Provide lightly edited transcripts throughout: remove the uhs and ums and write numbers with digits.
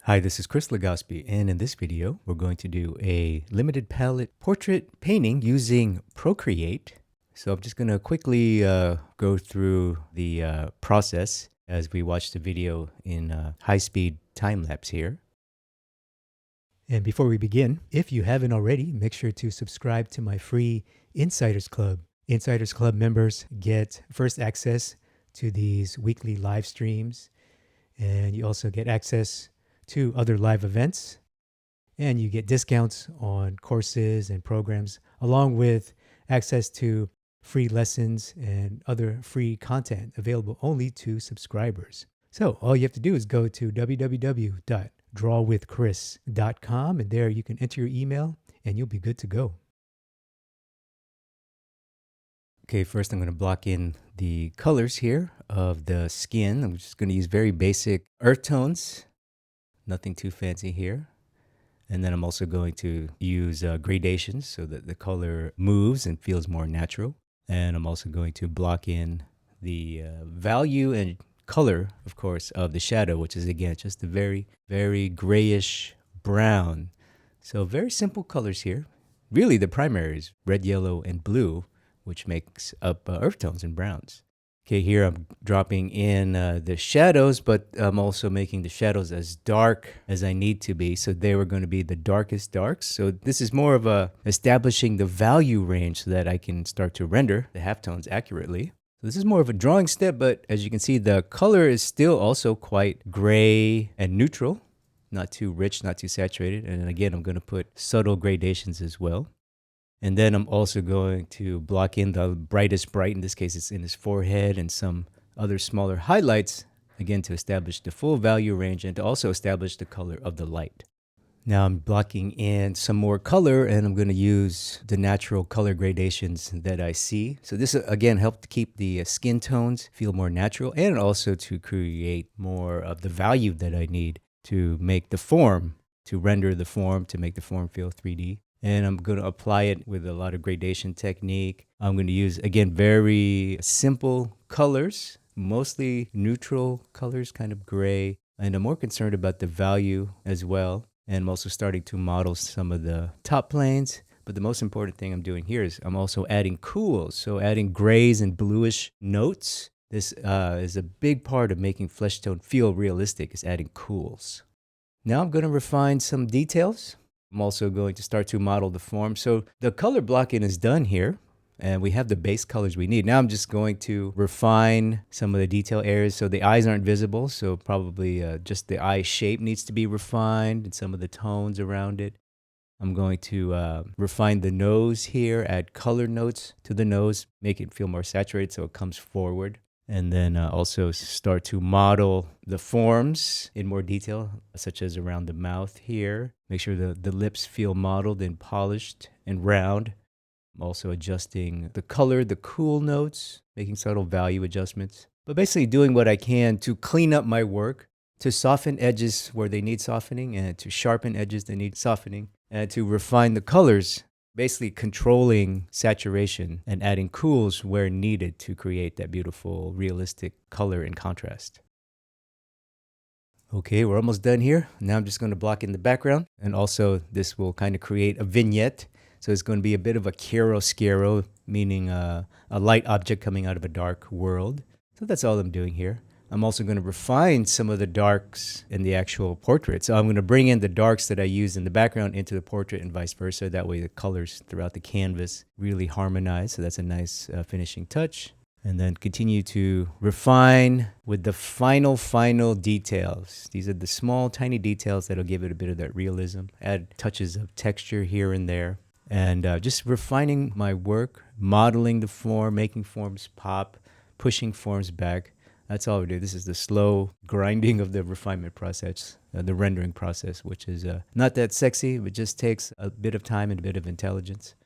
Hi, this is Chris Legaspi, and in this video, we're going to do a limited palette portrait painting using Procreate. So I'm just going to quickly go through the process as we watch the video in high-speed time-lapse here. And before we begin, if you haven't already, make sure to subscribe to my free Insiders Club. Insiders Club members get first access to these weekly live streams, and you also get access to other live events, and you get discounts on courses and programs, along with access to free lessons and other free content available only to subscribers. So all you have to do is go to www.drawwithchris.com, and there you can enter your email and you'll be good to go. Okay, first I'm going to block in the colors here of the skin. I'm just going to use very basic earth tones. Nothing too fancy here. And then I'm also going to use gradations so that the color moves and feels more natural. And I'm also going to block in the value and color, of course, of the shadow, which is, again, just a very, very grayish brown. So very simple colors here. Really, the primary is red, yellow, and blue, which makes up earth tones and browns. Okay, here I'm dropping in the shadows, but I'm also making the shadows as dark as I need to be. So they were going to be the darkest darks. So this is more of establishing the value range so that I can start to render the halftones accurately. So this is more of a drawing step, but as you can see, the color is still also quite gray and neutral, not too rich, not too saturated. And again, I'm going to put subtle gradations as well. And then I'm also going to block in the brightest bright. In this case, it's in his forehead and some other smaller highlights, again, to establish the full value range and to also establish the color of the light. Now I'm blocking in some more color, and I'm going to use the natural color gradations that I see. So this, again, helped to keep the skin tones feel more natural and also to create more of the value that I need to make the form, to render the form, to make the form feel 3D. And I'm going to apply it with a lot of gradation technique. I'm going to use, again, very simple colors, mostly neutral colors, kind of gray. And I'm more concerned about the value as well. And I'm also starting to model some of the top planes. But the most important thing I'm doing here is I'm also adding cools. So adding grays and bluish notes. This is a big part of making flesh tone feel realistic, is adding cools. Now I'm going to refine some details. I'm also going to start to model the form. So the color blocking is done here, and we have the base colors we need. Now I'm just going to refine some of the detail areas. So the eyes aren't visible, so probably just the eye shape needs to be refined and some of the tones around it. I'm going to refine the nose here, add color notes to the nose, make it feel more saturated so it comes forward. And then also start to model the forms in more detail, such as around the mouth here. Make sure the lips feel modeled and polished and round. I'm also adjusting the color, the cool notes, making subtle value adjustments. But basically doing what I can to clean up my work, to soften edges where they need softening, and to sharpen edges that need softening, and to refine the colors. Basically controlling saturation and adding cools where needed to create that beautiful, realistic color and contrast. Okay, we're almost done here. Now I'm just going to block in the background. And also this will kind of create a vignette. So it's going to be a bit of a chiaroscuro, meaning a light object coming out of a dark world. So that's all I'm doing here. I'm also going to refine some of the darks in the actual portrait. So I'm going to bring in the darks that I use in the background into the portrait and vice versa. That way the colors throughout the canvas really harmonize. So that's a nice finishing touch. And then continue to refine with the final details. These are the small, tiny details that'll give it a bit of that realism. Add touches of texture here and there. And just refining my work, modeling the form, making forms pop, pushing forms back. That's all we do. This is the slow grinding of the refinement process, the rendering process, which is not that sexy, but just takes a bit of time and a bit of intelligence.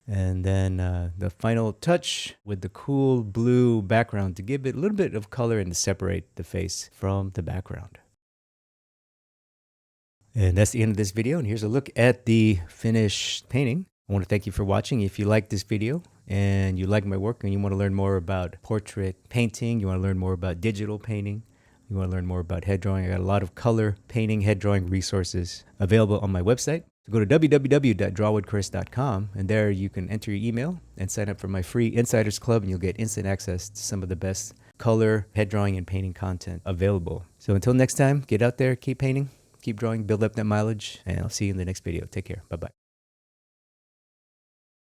And then the final touch with the cool blue background to give it a little bit of color and to separate the face from the background. And that's the end of this video. And here's a look at the finished painting. I want to thank you for watching. If you like this video and you like my work and you want to learn more about portrait painting, you want to learn more about digital painting, you want to learn more about head drawing, I got a lot of color painting, head drawing resources available on my website. So go to www.drawwithchris.com, and there you can enter your email and sign up for my free Insiders Club, and you'll get instant access to some of the best color, head drawing, and painting content available. So until next time, get out there, keep painting, keep drawing, build up that mileage, and I'll see you in the next video. Take care. Bye-bye.